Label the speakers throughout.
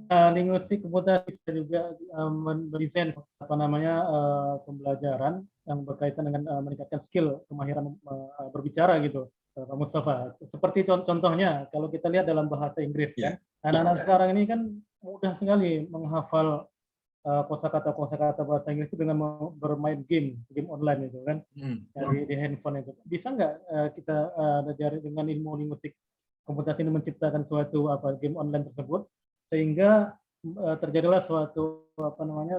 Speaker 1: Linguistik komputasi bisa juga mendesain pembelajaran yang berkaitan dengan meningkatkan skill kemahiran berbicara gitu, Pak Mustafa. Seperti contohnya kalau kita lihat dalam bahasa Inggris kan, anak-anak sekarang ini kan mudah sekali menghafal kosakata bahasa Inggris itu dengan bermain game online itu kan, di handphone itu. Bisa nggak kita dengan ilmu linguistik komputasi ini menciptakan suatu game online tersebut sehingga terjadilah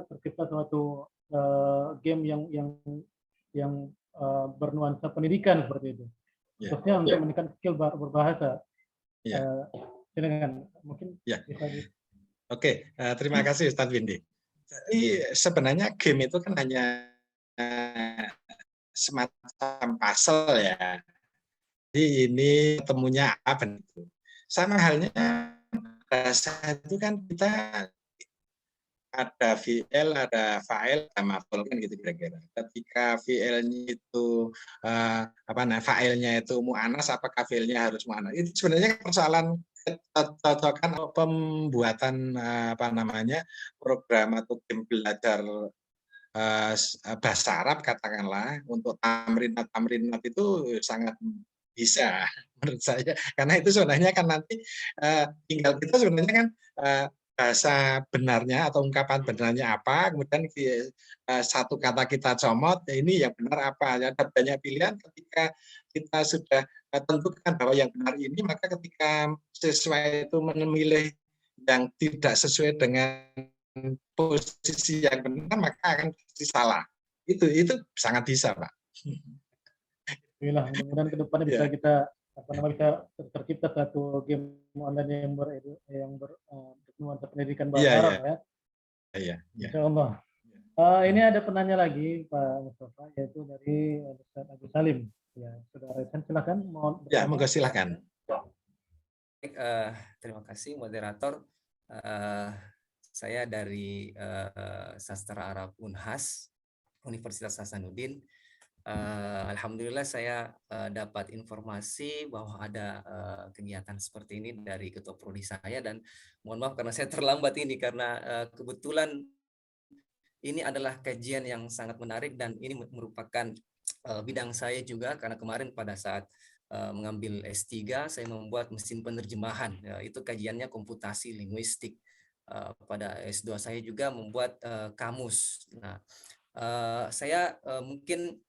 Speaker 1: tercipta suatu game yang bernuansa pendidikan seperti itu. Khususnya untuk meningkatkan skill berbahasa. Silakan, mungkin bisa.
Speaker 2: Oke, terima kasih Ustadz Windy. Jadi sebenarnya game itu kan hanya semacam puzzle ya. Jadi ini temunya apa itu? Sama halnya bahasa itu kan kita ada VL, ada file, ada maf'ul kan gitu kira-kira. Ketika VL-nya itu filenya itu mu'anas, apakah filenya harus mu'anas? Itu sebenarnya persoalan cocokan pembuatan program atau game belajar bahasa Arab katakanlah untuk tamrinat itu sangat bisa menurut saya, karena itu sebenarnya kan nanti tinggal kita sebenarnya kan bahasa benarnya atau ungkapan benarnya apa, kemudian satu kata kita comot, ini yang benar apa. Ada banyak pilihan. Ketika kita sudah tentukan bahwa yang benar ini, maka ketika siswa itu memilih yang tidak sesuai dengan posisi yang benar, maka akan pasti salah. Itu sangat bisa, Pak.
Speaker 1: Mudah-mudahan ke depannya bisa kita bisa tercipta satu game online yang bernuansa pendidikan bahasa Arab ya.
Speaker 2: Iya.
Speaker 1: Insya Allah. Ini ada penanya lagi Pak Mustafa, yaitu dari Ustaz Agus Salim. Ya, saudara Resan, silakan.
Speaker 2: Monggo silakan.
Speaker 3: Terima kasih moderator. Saya dari Sastra Arab Unhas, Universitas Hasanuddin. Alhamdulillah saya dapat informasi bahwa ada kegiatan seperti ini dari ketua prodi saya, dan mohon maaf karena saya terlambat ini karena kebetulan ini adalah kajian yang sangat menarik dan ini merupakan bidang saya juga, karena kemarin pada saat mengambil S3 saya membuat mesin penerjemahan, itu kajiannya komputasi linguistik. Pada S2 saya juga membuat kamus. Nah, saya mungkin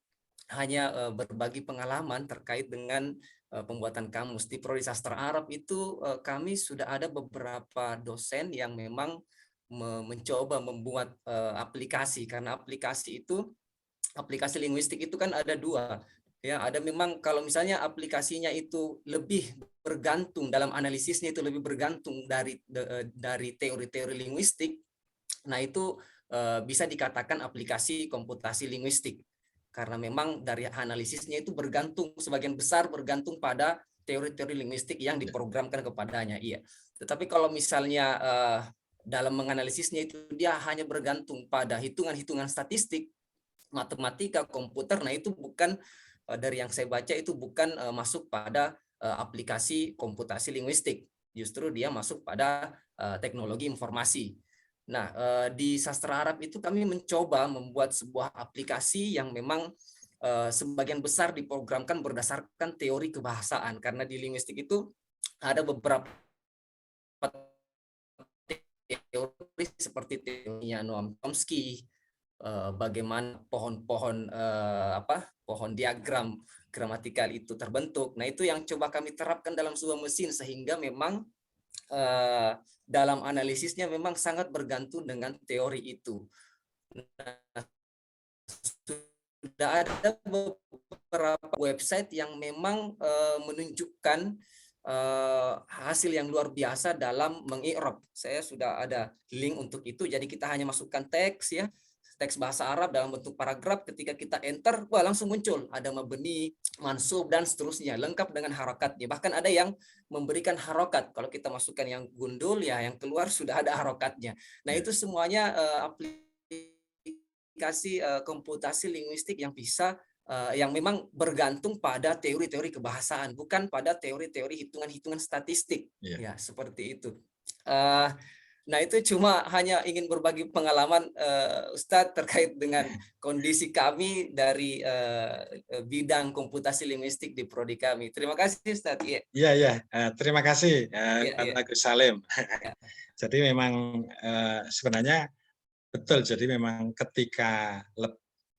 Speaker 3: hanya berbagi pengalaman terkait dengan pembuatan kamus. Di Prodi Sastra Arab itu kami sudah ada beberapa dosen yang memang mencoba membuat aplikasi, karena aplikasi linguistik itu kan ada dua. Ya, ada memang kalau misalnya aplikasinya itu lebih bergantung dalam analisisnya, itu lebih bergantung dari teori-teori linguistik. Nah, itu bisa dikatakan aplikasi komputasi linguistik. Karena memang dari analisisnya itu sebagian besar bergantung pada teori-teori linguistik yang diprogramkan kepadanya. Iya. Tetapi kalau misalnya dalam menganalisisnya itu dia hanya bergantung pada hitungan-hitungan statistik, matematika, komputer, nah itu bukan, dari yang saya baca itu bukan masuk pada aplikasi komputasi linguistik. Justru dia masuk pada teknologi informasi. Nah, di Sastra Arab itu kami mencoba membuat sebuah aplikasi yang memang sebagian besar diprogramkan berdasarkan teori kebahasaan, karena di linguistik itu ada beberapa teori seperti teorinya Noam Chomsky, bagaimana pohon diagram gramatikal itu terbentuk. Nah, itu yang coba kami terapkan dalam sebuah mesin, sehingga memang dalam analisisnya memang sangat bergantung dengan teori itu. Nah, sudah ada beberapa website yang memang menunjukkan hasil yang luar biasa dalam mengi'rab. Saya sudah ada link untuk itu, jadi kita hanya masukkan teks ya, teks bahasa Arab dalam bentuk paragraf, ketika kita enter, wah langsung muncul ada mabni, mansub dan seterusnya, lengkap dengan harokatnya. Bahkan ada yang memberikan harokat, kalau kita masukkan yang gundul ya yang keluar sudah ada harokatnya. Nah, itu semuanya aplikasi komputasi linguistik yang bisa yang memang bergantung pada teori-teori kebahasaan, bukan pada teori-teori hitungan-hitungan statistik. Ya, seperti itu. Nah, itu cuma hanya ingin berbagi pengalaman Ustadz terkait dengan kondisi kami dari bidang komputasi linguistik di prodi kami. Terima kasih Ustadz.
Speaker 2: Iya. Terima kasih
Speaker 3: Iya,
Speaker 2: Pak
Speaker 3: iya.
Speaker 2: Agus Salim.
Speaker 3: Ya.
Speaker 2: Jadi memang sebenarnya betul. Jadi memang ketika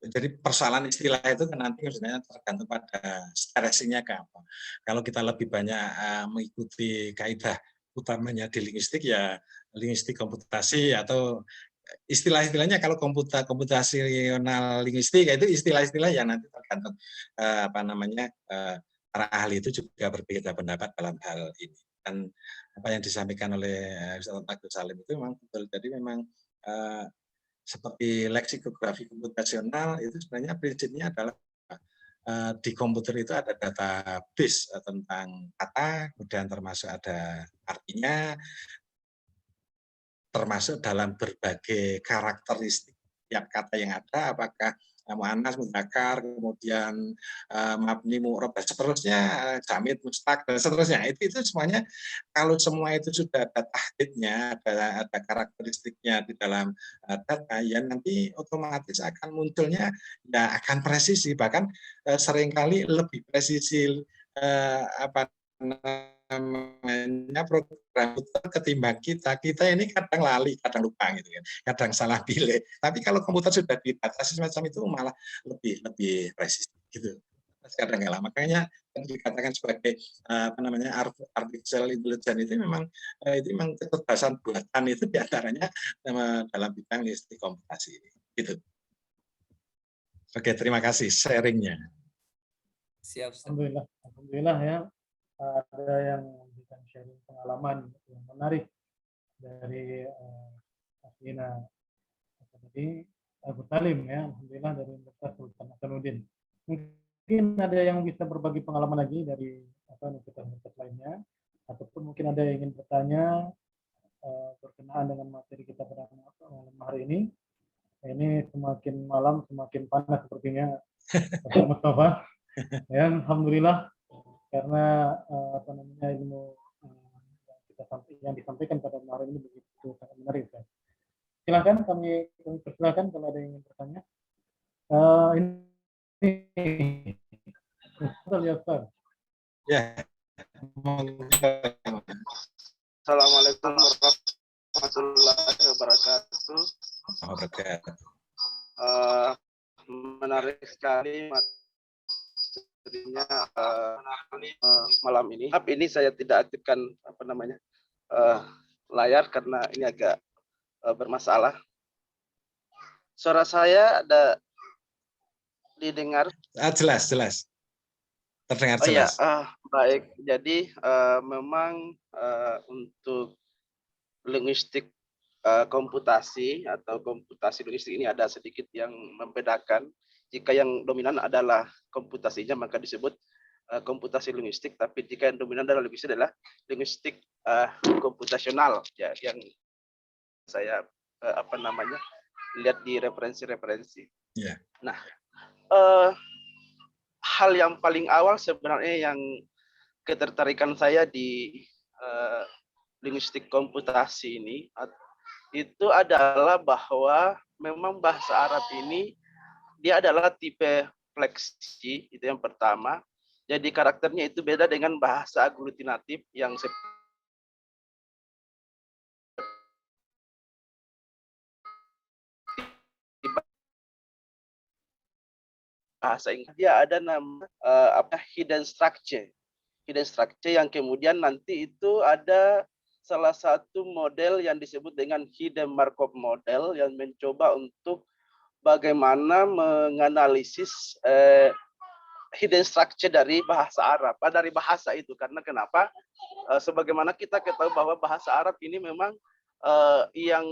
Speaker 2: jadi persoalan istilah itu kan nanti sebenarnya tergantung pada stressingnya ke apa. Kalau kita lebih banyak mengikuti kaidah utamanya di linguistik, ya linguistik komputasi, atau istilah-istilahnya kalau komputasional linguistik, itu istilah-istilah yang nanti tergantung para ahli itu juga berbeda pendapat dalam hal ini. Dan apa yang disampaikan oleh Ustaz Agus Salim itu memang betul. Jadi memang seperti leksikografi komputasional itu sebenarnya prinsipnya adalah di komputer itu ada database tentang kata, kemudian termasuk ada artinya, termasuk dalam berbagai karakteristik tiap kata yang ada, apakah muannas, mudzakkar, kemudian mabni, mu'rab, dan seterusnya, jamid, mustaq, dan seterusnya. Itu semuanya, kalau semua itu sudah ada tahdidnya, ada karakteristiknya di dalam data, ya nanti otomatis akan munculnya, ya akan presisi, bahkan seringkali lebih presisi apa namanya program ketimbang kita ini kadang lali, kadang lupa gitu kan, kadang salah pilih. Tapi kalau komputer sudah dibatasi semacam itu malah lebih presis gitu. Kadang nggak lama. Makanya yang dikatakan sebagai artificial intelligence itu memang kecerdasan buatan itu diantaranya dalam bidang listrik komputasi gitu. Oke, terima kasih sharingnya.
Speaker 3: Siap.
Speaker 1: Alhamdulillah ya, ada yang memberikan sharing pengalaman yang menarik dari Asina tadi, Agus Salim ya, alhamdulillah dari Universitas Sultan Hasanuddin. Mungkin ada yang bisa berbagi pengalaman lagi dari universitas lainnya, ataupun mungkin ada yang ingin bertanya berkenaan dengan materi kita pada malam hari ini. Ini semakin malam semakin panas sepertinya, Pak Mustafa. Ya, alhamdulillah, karena ilmu yang disampaikan pada hari ini begitu sangat menarik. Ya. Silakan kami persilakan kalau ada yang ingin bertanya. Ini
Speaker 2: Ya.
Speaker 4: Assalamualaikum warahmatullahi wabarakatuh. Menarik sekali materinya malam ini. Tapi ini saya tidak aktifkan layar karena ini agak bermasalah. Suara saya ada didengar?
Speaker 2: Jelas. Terdengar jelas.
Speaker 4: Oh iya, baik. Jadi memang untuk linguistik komputasi atau komputasi linguistik ini ada sedikit yang membedakan. Jika yang dominan adalah komputasinya maka disebut komputasi linguistik, tapi jika yang dominan adalah linguistik komputasional, ya, yang saya lihat di referensi-referensi.
Speaker 2: Yeah.
Speaker 4: Nah, hal yang paling awal sebenarnya yang ketertarikan saya di linguistik komputasi ini itu adalah bahwa memang bahasa Arab ini dia adalah tipe fleksi, itu yang pertama. Jadi karakternya itu beda dengan bahasa aglutinatif yang bahasa Inggris. Dia ada nama hidden structure yang kemudian nanti itu ada salah satu model yang disebut dengan hidden Markov model yang mencoba untuk bagaimana menganalisis hidden structure dari bahasa Arab, dari bahasa itu. Karena kenapa? Sebagaimana kita ketahui bahwa bahasa Arab ini memang yang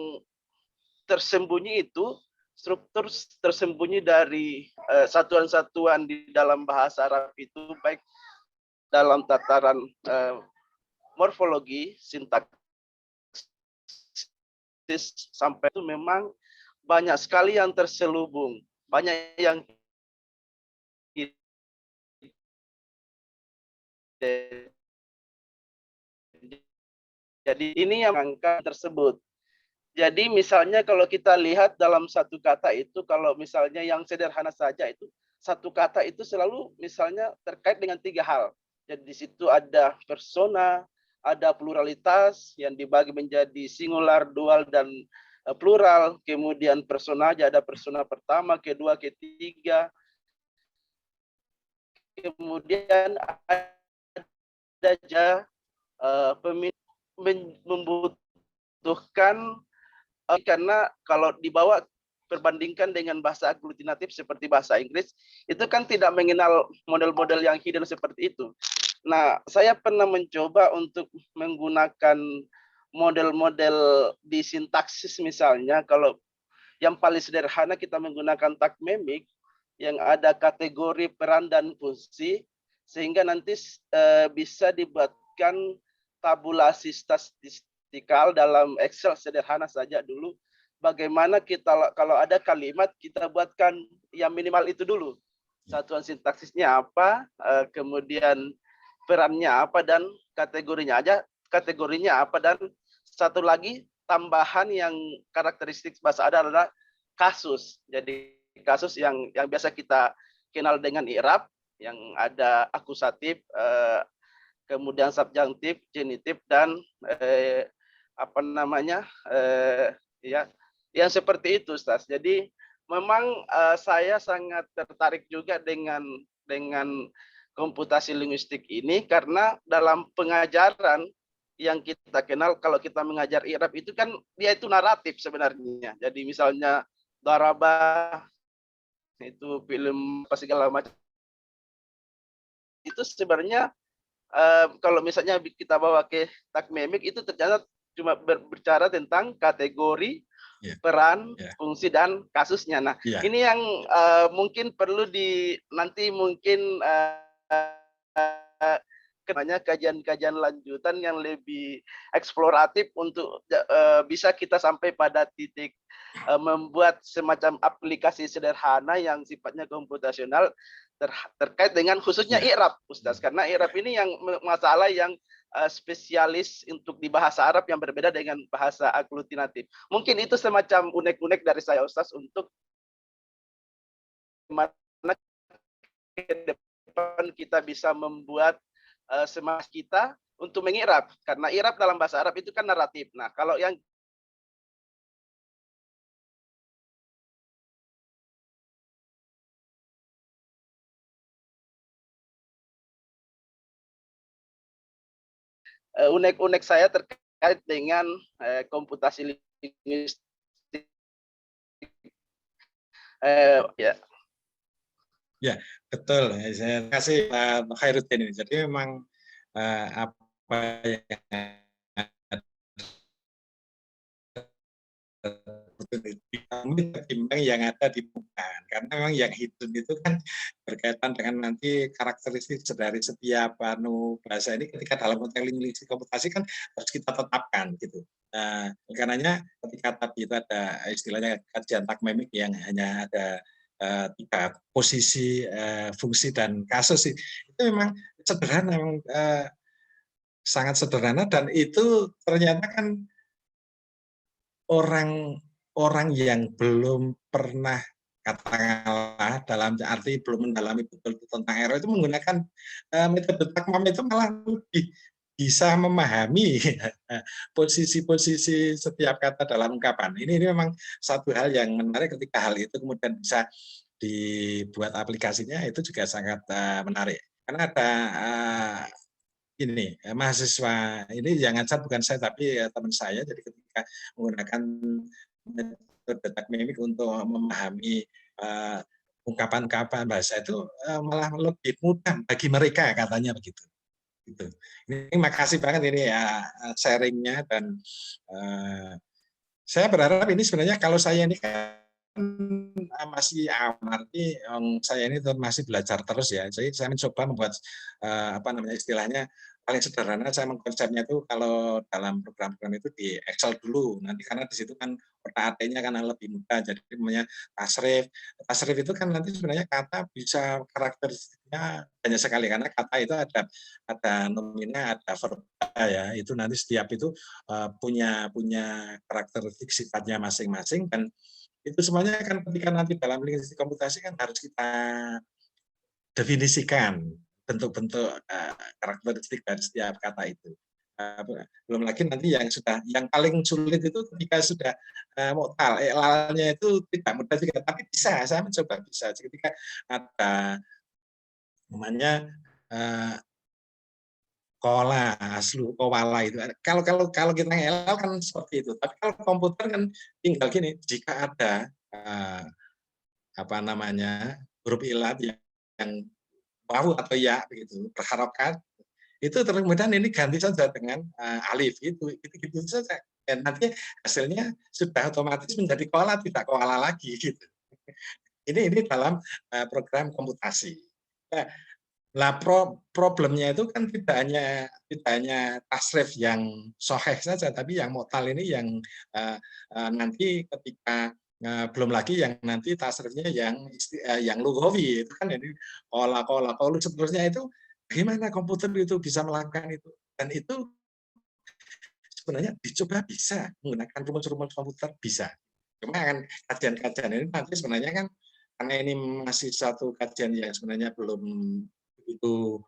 Speaker 4: tersembunyi itu, struktur tersembunyi dari satuan-satuan di dalam bahasa Arab itu, baik dalam tataran morfologi, sintaksis, sampai itu memang banyak sekali yang terselubung, banyak yang Jadi ini yang angka tersebut. Jadi misalnya kalau kita lihat dalam satu kata itu, kalau misalnya yang sederhana saja itu, satu kata itu selalu misalnya terkait dengan 3 hal. Jadi di situ ada persona, ada pluralitas yang dibagi menjadi singular, dual, dan plural. Kemudian persona aja, ada persona pertama, kedua, ketiga. Kemudian ada aja membutuhkan, karena kalau dibawa perbandingkan dengan bahasa aglutinatif seperti bahasa Inggris, itu kan tidak mengenal model-model yang hidden seperti itu. Nah, saya pernah mencoba untuk menggunakan model-model di sintaksis misalnya, kalau yang paling sederhana kita menggunakan tag memic yang ada kategori, peran, dan fungsi, sehingga nanti bisa dibuatkan tabulasi statistikal dalam Excel sederhana saja dulu. Bagaimana kita kalau ada kalimat kita buatkan yang minimal itu dulu. Satuan sintaksisnya apa, kemudian perannya apa, dan kategorinya apa, dan satu lagi tambahan yang karakteristik bahasa ada adalah kasus. Jadi kasus yang biasa kita kenal dengan i'rab, yang ada akusatif, kemudian subjunktif, genitif, dan ya yang seperti itu, Ustaz. Jadi memang saya sangat tertarik juga dengan komputasi linguistik ini, karena dalam pengajaran yang kita kenal, kalau kita mengajar i'rab itu kan dia itu naratif sebenarnya. Jadi misalnya daraba itu film apa segala macam, itu sebenarnya kalau misalnya kita bawa ke tag memic itu ternyata cuma berbicara tentang kategori, peran, fungsi, dan kasusnya. Nah, ini yang mungkin perlu nanti mungkin kajian-kajian lanjutan yang lebih eksploratif untuk bisa kita sampai pada titik membuat semacam aplikasi sederhana yang sifatnya komputasional terkait dengan khususnya i'rab, Ustaz. Karena i'rab ini yang masalah yang spesialis untuk di bahasa Arab yang berbeda dengan bahasa aglutinatif. Mungkin itu semacam unek-unek dari saya, Ustaz, untuk bagaimana ke depan kita bisa membuat semangat kita untuk mengirab, karena i'rab dalam bahasa Arab itu kan naratif. Nah, kalau yang unek-unek saya terkait dengan komputasi linguistik,
Speaker 2: ya betul. Saya kasih Pak Khairuddin ini. Jadi memang apa yang ketimbang yang ada di permukaan, karena memang yang hidden itu kan berkaitan dengan nanti karakteristik dari setiap bahasa ini. Ketika dalam konteks linguistik komputasi kan harus kita tetapkan gitu. Nah, karenanya ketika tadi itu ada istilahnya kajian tag memic yang hanya ada 3 posisi, fungsi, dan kasus, itu memang sederhana, memang sangat sederhana, dan itu ternyata kan orang yang belum pernah, katakanlah dalam arti belum mendalami betul tentang ero itu menggunakan metode takmam itu malah lebih bisa memahami posisi-posisi setiap kata dalam ungkapan. Ini memang satu hal yang menarik ketika hal itu kemudian bisa dibuat aplikasinya, itu juga sangat menarik. Karena ada ini mahasiswa ini, yang ngajar bukan saya tapi teman saya, jadi ketika menggunakan metode tag memic untuk memahami ungkapan-ungkapan bahasa itu malah lebih mudah bagi mereka, katanya begitu. Gitu. Ini makasih banget ini ya sharingnya, dan saya berharap ini sebenarnya kalau saya ini kan masih arti saya ini masih belajar terus ya. Jadi saya mencoba membuat istilahnya paling sederhana saya mengkonsepnya itu kalau dalam program-program itu di Excel dulu, nanti karena di situ kan otak-atiknya kan lebih mudah, jadi namanya tasrif. Tasrif itu kan nanti sebenarnya kata bisa karakteristiknya banyak sekali, karena kata itu ada nomina, ada verba ya, itu nanti setiap itu punya karakteristik sifatnya masing-masing, dan itu semuanya kan ketika nanti dalam linguistik komputasi kan harus kita definisikan bentuk-bentuk karakteristik dari setiap kata itu. Belum lagi nanti yang paling sulit itu ketika sudah muktal, lalnya itu tidak mudah juga, tapi bisa, saya mencoba bisa. Ketika ada namanya kola, aslu, kowala itu. Kalau kita ngelal kan seperti itu. Tapi kalau komputer kan tinggal gini, jika ada huruf ilat yang wawu atau ya begitu berharokat, itu kemudian ini ganti saja dengan alif gitu saja, dan nanti hasilnya sudah otomatis menjadi koala, tidak koala lagi gitu. Ini dalam program komputasi. Nah, problemnya itu kan tidak hanya tasrif yang soheh saja, tapi yang mu'tal ini yang nanti ketika belum lagi yang nanti tasrifnya yang lughawi itu kan ini kola seterusnya, itu gimana komputer itu bisa melakukan itu, dan itu sebenarnya dicoba bisa menggunakan rumus-rumus komputer bisa. Cuma kan kajian-kajian ini nanti sebenarnya kan karena ini masih satu kajian yang sebenarnya belum itu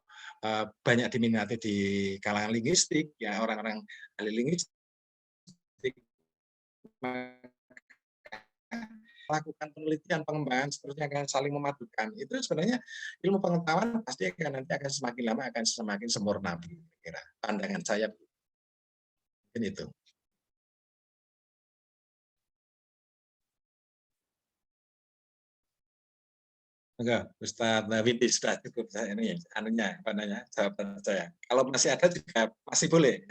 Speaker 2: banyak diminati di kalangan linguistik, ya orang-orang ahli linguistik lakukan penelitian, pengembangan, seterusnya akan saling memadukan. Itu sebenarnya ilmu pengetahuan pasti nanti akan semakin lama akan semakin sempurna, kira pandangan saya. Ini itu. Enggak, Ustaz Windy sudah cukup ini jawaban saya. Kalau masih ada juga masih boleh.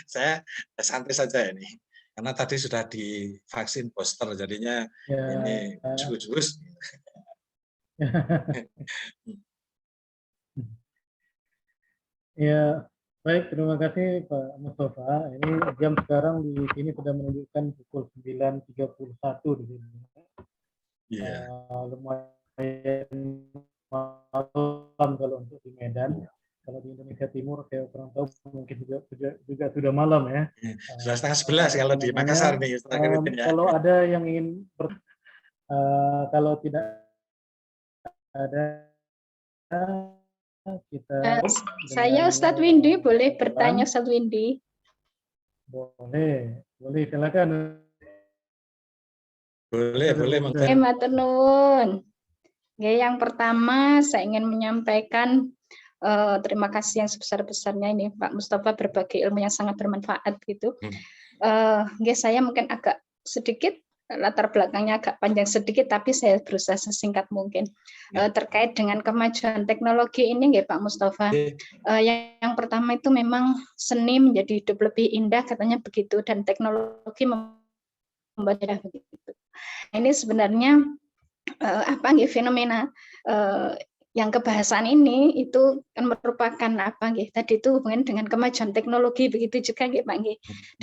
Speaker 2: Saya santai saja ini. Karena tadi sudah divaksin booster, jadinya ini jus-jus.
Speaker 1: Ya, baik, terima kasih Pak Mustafa. Ini jam sekarang di sini sudah menunjukkan pukul 9.31 di sini. Lumayan malam kalau untuk di Medan. Kalau di Indonesia Timur, saya kurang tahu, mungkin juga sudah malam ya.
Speaker 2: Sudah setengah 11 kalau di Makassar nih.
Speaker 1: Kalau ada yang ingin kalau tidak ada, kita
Speaker 5: saya Ustadz Windy, boleh bertanya Ustadz Windy?
Speaker 1: Boleh silakan.
Speaker 2: Boleh.
Speaker 5: Matur nuwun. Yang pertama saya ingin menyampaikan terima kasih yang sebesar-besarnya ini Pak Mustafa, berbagi ilmu yang sangat bermanfaat gitu. Saya mungkin agak sedikit latar belakangnya agak panjang sedikit, tapi saya berusaha sesingkat mungkin terkait dengan kemajuan teknologi ini, Pak Mustafa. Yang pertama itu memang seni menjadi hidup lebih indah, katanya begitu, dan teknologi membuat begitu. Ini sebenarnya fenomena yang kebahasaan ini itu kan merupakan tadi itu hubungan dengan kemajuan teknologi, begitu juga Pak.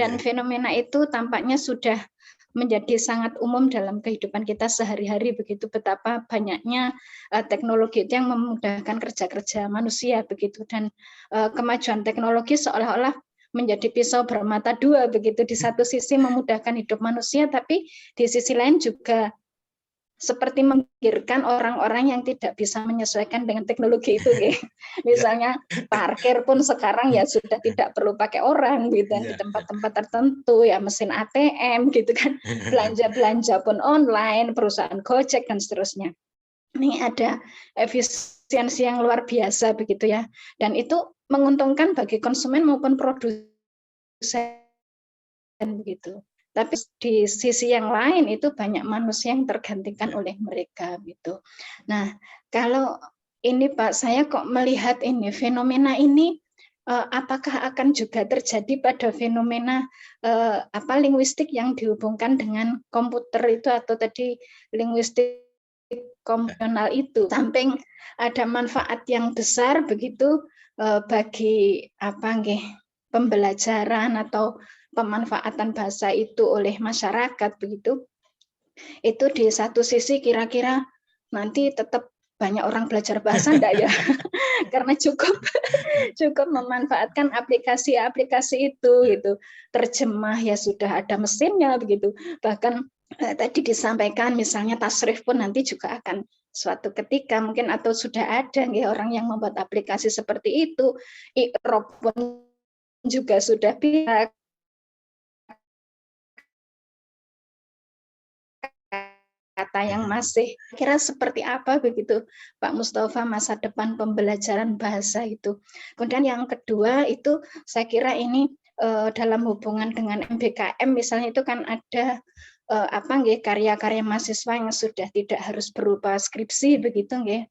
Speaker 5: Dan fenomena itu tampaknya sudah menjadi sangat umum dalam kehidupan kita sehari-hari, begitu betapa banyaknya teknologi itu yang memudahkan kerja-kerja manusia begitu, dan kemajuan teknologi seolah-olah menjadi pisau bermata dua begitu, di satu sisi memudahkan hidup manusia, tapi di sisi lain juga seperti menggirkan orang-orang yang tidak bisa menyesuaikan dengan teknologi itu. Misalnya parkir pun sekarang ya sudah tidak perlu pakai orang gitu, di tempat-tempat tertentu ya mesin ATM gitu kan, belanja-belanja pun online, perusahaan Gojek dan seterusnya. Ini ada efisiensi yang luar biasa begitu ya, dan itu menguntungkan bagi konsumen maupun produsen begitu. Tapi di sisi yang lain itu banyak manusia yang tergantikan oleh mereka gitu. Nah, kalau ini Pak, saya kok melihat ini fenomena ini apakah akan juga terjadi pada fenomena linguistik yang dihubungkan dengan komputer itu, atau tadi linguistik konvensional itu, samping ada manfaat yang besar begitu, bagi apa nggih, pembelajaran atau pemanfaatan bahasa itu oleh masyarakat begitu, itu di satu sisi kira-kira nanti tetap banyak orang belajar bahasa enggak ya? Karena cukup memanfaatkan aplikasi-aplikasi itu gitu. Terjemah ya sudah ada mesinnya begitu. Bahkan tadi disampaikan misalnya tasrif pun nanti juga akan suatu ketika mungkin atau sudah ada ya, orang yang membuat aplikasi seperti itu. I'rab pun juga sudah bisa, kata yang masih kira seperti apa begitu Pak Mustafa masa depan pembelajaran bahasa itu. Kemudian yang kedua itu saya kira ini dalam hubungan dengan MBKM misalnya itu kan ada apa nggih, karya-karya mahasiswa yang sudah tidak harus berupa skripsi begitu nggih.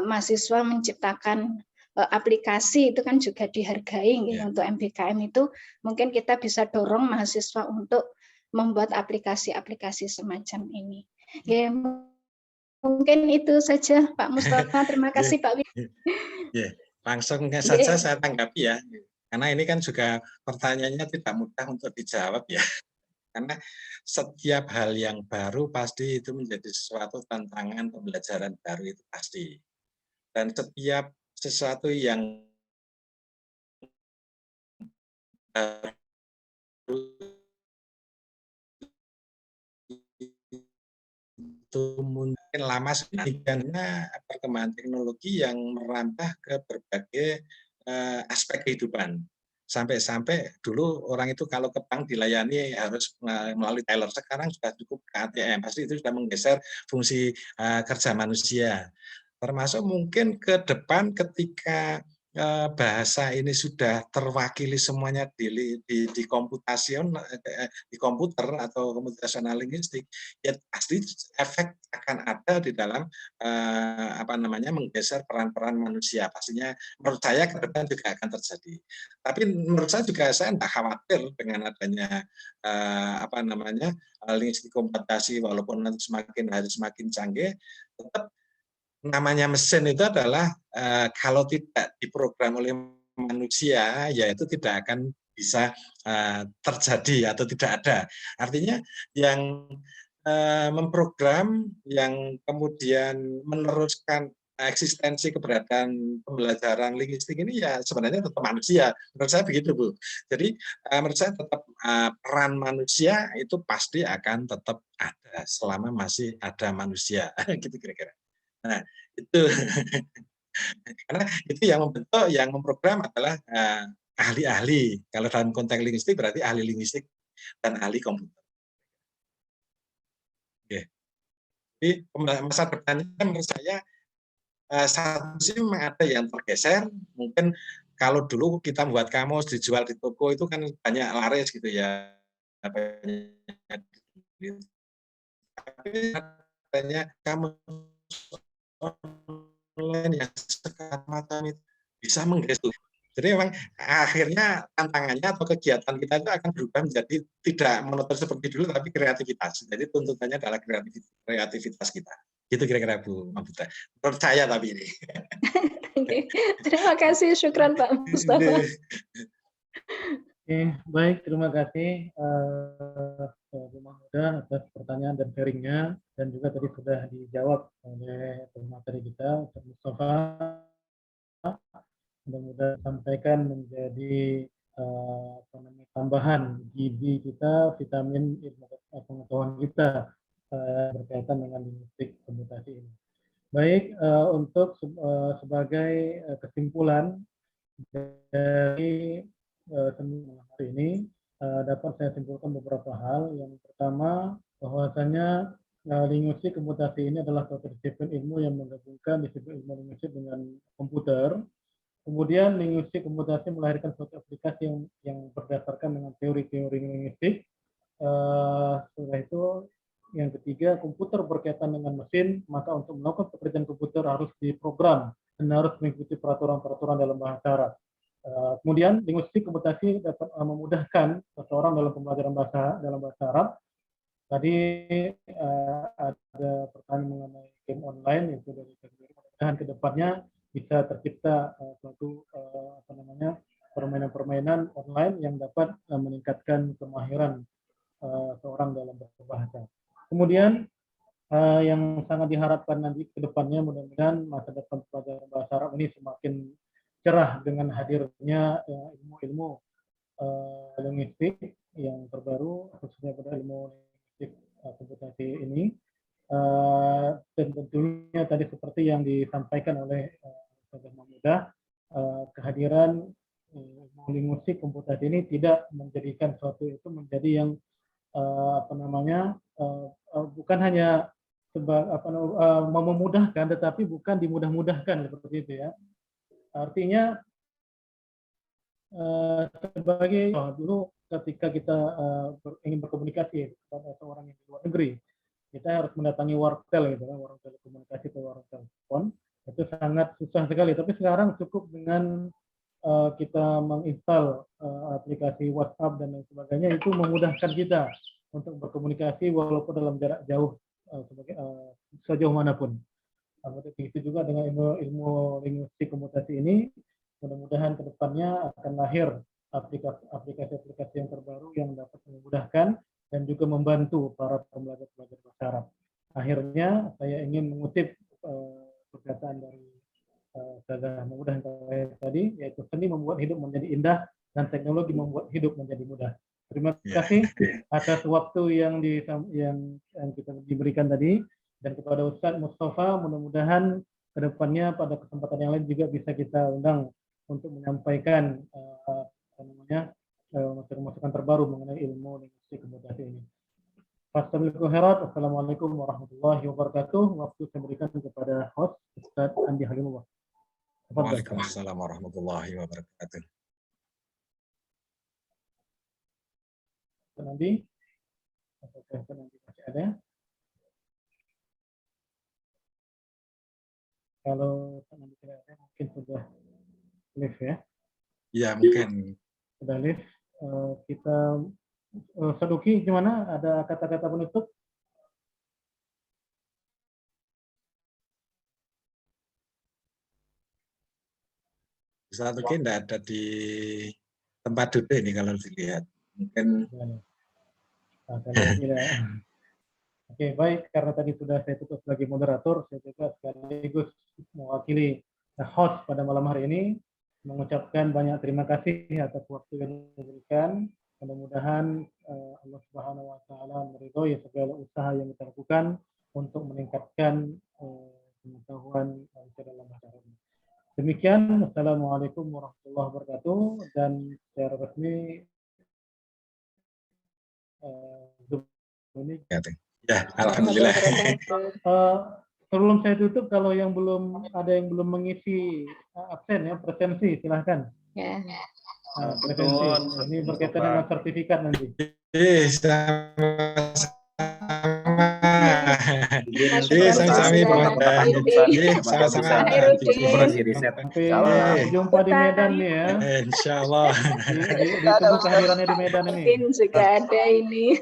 Speaker 5: Mahasiswa menciptakan aplikasi itu kan juga dihargai nggih. Untuk MBKM itu mungkin kita bisa dorong mahasiswa untuk membuat aplikasi-aplikasi semacam ini. Ya, mungkin itu saja Pak Mustafa. Terima kasih Pak Wi.
Speaker 2: Langsung saja saya tanggapi ya, karena ini kan juga pertanyaannya tidak mudah untuk dijawab ya. Karena setiap hal yang baru pasti itu menjadi sesuatu tantangan pembelajaran baru itu pasti. Dan setiap sesuatu yang baru itu mungkin lama sekali karena perkembangan teknologi yang merambah ke berbagai aspek kehidupan. Sampai-sampai dulu orang itu kalau ke bank dilayani harus melalui teller, sekarang sudah cukup ke ATM, pasti itu sudah menggeser fungsi kerja manusia. Termasuk mungkin ke depan ketika bahasa ini sudah terwakili semuanya di komputer atau computational linguistik, ya pasti efek akan ada di dalam menggeser peran-peran manusia. Pastinya menurut saya ke depan juga akan terjadi. Tapi menurut saya juga saya tidak khawatir dengan adanya linguistik komputasi, walaupun nanti semakin hari semakin canggih, tetap namanya mesin itu adalah kalau tidak diprogram oleh manusia, ya itu tidak akan bisa terjadi atau tidak ada. Artinya yang memprogram, yang kemudian meneruskan eksistensi keberadaan pembelajaran linguistik ini ya sebenarnya tetap manusia. Menurut saya begitu, Bu. Jadi menurut saya tetap peran manusia itu pasti akan tetap ada selama masih ada manusia. Gitu kira-kira. Nah, itu karena itu yang membentuk, yang memprogram adalah ahli-ahli. Kalau dalam konteks linguistik berarti ahli linguistik dan ahli komputer. Oke. Jadi masa depannya menurut saya satu sisi memang ada yang tergeser. Mungkin kalau dulu kita membuat kamus dijual di toko itu kan banyak laris gitu ya. Tapi adanya kamus online yang sekarang macam itu bisa menggeser. Jadi memang akhirnya tantangannya atau kegiatan kita itu akan berubah menjadi tidak monoton seperti dulu, tapi kreativitas. Jadi tuntutannya adalah kreativitas kita. Gitu kira-kira Bu Mabuta. Menurut saya tapi ini.
Speaker 5: Terima kasih, syukran Pak Mustafa.
Speaker 1: Oke, baik, terima kasih Bu Mahmuda atas pertanyaan dan sharingnya, dan juga tadi sudah dijawab oleh pemateri kita, Pak Mustafa. Mudah-mudahan sampaikan menjadi tambahan gizi kita, vitamin ilmu pengetahuan kita berkaitan dengan linguistik komputasi ini. Baik, untuk sebagai kesimpulan dari seminar hari ini, dapat saya simpulkan beberapa hal. Yang pertama, bahwasanya linguistik komputasi ini adalah suatu disiplin ilmu yang menggabungkan disiplin ilmu linguistik dengan komputer. Kemudian linguistik komputasi melahirkan suatu aplikasi yang berdasarkan dengan teori-teori linguistik. Setelah itu, yang ketiga, komputer berkaitan dengan mesin, maka untuk melakukan pekerjaan komputer harus diprogram dan harus mengikuti peraturan-peraturan dalam bahasa Arab. Kemudian linguistik komputasi dapat memudahkan seseorang dalam pembelajaran dalam bahasa Arab. Tadi ada pertanyaan mengenai game online, itu dari mudah-mudahan ke depannya bisa tercipta suatu permainan-permainan online yang dapat meningkatkan kemahiran seorang dalam berbahasa. Kemudian yang sangat diharapkan nanti ke depannya, mudah-mudahan masa depan pelajaran bahasa Arab ini semakin cerah dengan hadirnya ilmu-ilmu linguistik yang terbaru, khususnya pada ilmu linguistik komputasi ini. Dan tentunya tadi seperti yang disampaikan oleh Ustaz Mahmudah, kehadiran ilmu linguistik komputasi ini tidak menjadikan suatu itu menjadi yang bukan hanya memudahkan, tetapi bukan dimudah-mudahkan seperti itu ya. Artinya sebagai dulu ketika kita ingin berkomunikasi kepada seorang yang di luar negeri, kita harus mendatangi wartel gitu kan, warung telekomunikasi atau warung telepon, itu sangat susah sekali. Tapi sekarang cukup dengan kita menginstal aplikasi WhatsApp dan lain sebagainya, itu memudahkan kita untuk berkomunikasi walaupun dalam jarak jauh sejauh manapun. Begitu juga dengan ilmu linguistik komputasi ini, mudah-mudahan ke depannya akan lahir aplikasi-aplikasi yang terbaru yang dapat memudahkan dan juga membantu para pembelajar-pelajar bahasa Arab. Akhirnya saya ingin mengutip perkataan dari Ustazah Mahmudah yang tadi, yaitu seni membuat hidup menjadi indah dan teknologi membuat hidup menjadi mudah. Terima kasih atas waktu yang kita diberikan tadi, dan kepada Ustadz Mustafa, mudah-mudahan kedepannya pada kesempatan yang lain juga bisa kita undang untuk menyampaikan masukan-masukan terbaru mengenai ilmu linguistik komputasi ini. Assalamualaikum warahmatullahi wabarakatuh. Waktu saya berikan kepada host Ustadz Andi Halimullah.
Speaker 2: Waalaikumsalam warahmatullahi wabarakatuh.
Speaker 1: Nanti, apakah nanti masih ada? Kalau nanti tidak ada, mungkin sudah live ya?
Speaker 2: Ya, mungkin.
Speaker 1: Sudah live. Kita, Saduki gimana? Ada kata-kata penutup?
Speaker 2: Saduki tidak ada di tempat duduk ini kalau dilihat. Mungkin.
Speaker 1: Oke, baik. Karena tadi sudah saya tutup sebagai moderator, saya juga sekaligus mewakili host pada malam hari ini mengucapkan banyak terima kasih atas waktu yang diberikan. Mudah-mudahan Allah Subhanahu wa taala meridhoi segala usaha yang kita lakukan untuk meningkatkan pengetahuan dalam bahasa Arab. Demikian, Assalamualaikum warahmatullahi wabarakatuh, dan secara resmi ini
Speaker 2: ya, alhamdulillah.
Speaker 1: Sebelum saya tutup, kalau yang belum ada yang belum mengisi absen ya, presensi silahkan.
Speaker 5: Ya.
Speaker 1: Presensi ini berkaitan dengan sertifikat nanti.
Speaker 2: Sama-sama.
Speaker 1: Sampai jumpa di Medan nih ya.
Speaker 2: Insya Allah.
Speaker 1: Ditunggu kehadirannya di Medan ini.
Speaker 5: Mungkin juga ada ini.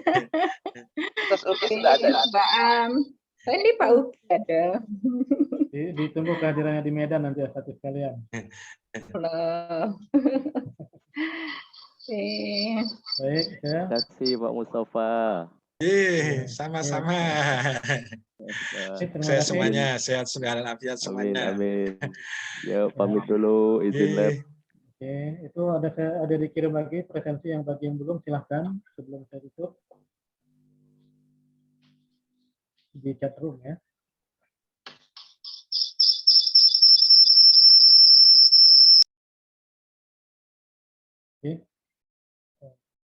Speaker 5: Mbak Am. Ini Pak Uki ada.
Speaker 1: Ditunggu kehadirannya di Medan nanti ya, satu sekalian. Baik ya.
Speaker 6: Terima kasih Pak Mustafa.
Speaker 2: Sama-sama. Saya semuanya sehat walafiat semuanya.
Speaker 6: Amin. Ya, pamit dulu, izin lab.
Speaker 1: Oke, itu ada dikirim lagi presensi yang bagi yang belum, silahkan sebelum saya tutup di chat room ya. Oke.